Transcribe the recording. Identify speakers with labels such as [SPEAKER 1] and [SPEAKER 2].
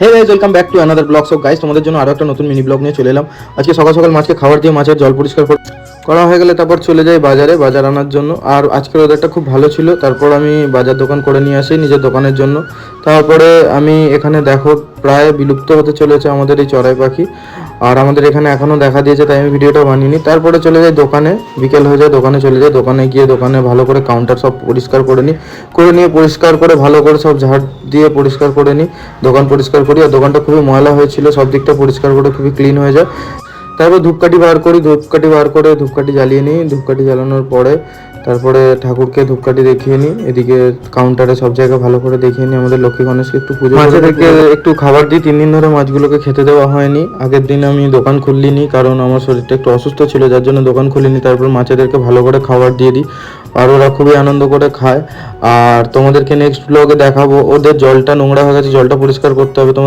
[SPEAKER 1] Hey guys, welcome back to another blog. So guys, তোমাদের জন্য আরো একটা নতুন মিনি ব্লগ নিয়ে চলে এলাম। আজকে সকাল সকাল মাছকে খাবার দিয়ে মাছের জল পরিষ্কার করা হয়ে গেলে তারপর চলে যাই বাজার আনার জন্য। আর আজকের ওয়েদারটা খুব ভালো ছিল, তারপর আমি বাজার দোকান করে নিয়ে আসি নিজের দোকানের জন্য। তারপরে আমি এখানে দেখো প্রায় বিলুপ্ত হতে চলেছে আমাদের এই চড়াই পাখি, আর আমাদের এখানে এখনও দেখা দিয়েছে, তাই আমি ভিডিওটা বানিয়ে। তারপরে চলে যাই দোকানে, বিকেল হয়ে যায়, দোকানে চলে যাই। দোকানে গিয়ে দোকানে ভালো করে কাউন্টার সব পরিষ্কার করে নিয়ে পরিষ্কার করে ভালো করে সব ঝাড় দিয়ে পরিষ্কার করে নিই। দোকান পরিষ্কার করি, আর দোকানটা খুবই ময়লা হয়েছিল, সব দিকটা পরিষ্কার করে খুবই ক্লিন হয়ে যায়। তারপর ধূপকাঠি বার করি, ধূপকাঠি বার করে ধূপকাঠি জ্বালিয়ে নিই। ধূপকাঠি জ্বালানোর পরে তারপরে ঠাকুরকে ধূপকাঠি দেখিয়ে নিই। এদিকে কাউন্টারে সব জায়গায় ভালো করে দেখিয়ে নিই। আমাদের লক্ষ্মী গণেশকে একটু পুজো, মাছেদেরকে একটু খাবার দিই। 3 দিন ধরে মাছগুলোকে খেতে দেওয়া হয়নি। আগের দিন আমি দোকান খুলিনি, কারণ আমার শরীরটা একটু অসুস্থ ছিল, যার জন্য দোকান খুলিনি। তারপর মাছেদেরকে ভালো করে খাবার দিয়ে দিই, আর ওরা খুবই আনন্দ করে খায়। আর তোমাদেরকে নেক্সট ব্লগে দেখাবো। ওদের জলটা নোংরা হয়ে গেছে, জলটা পরিষ্কার করতে হবে তোমাদের।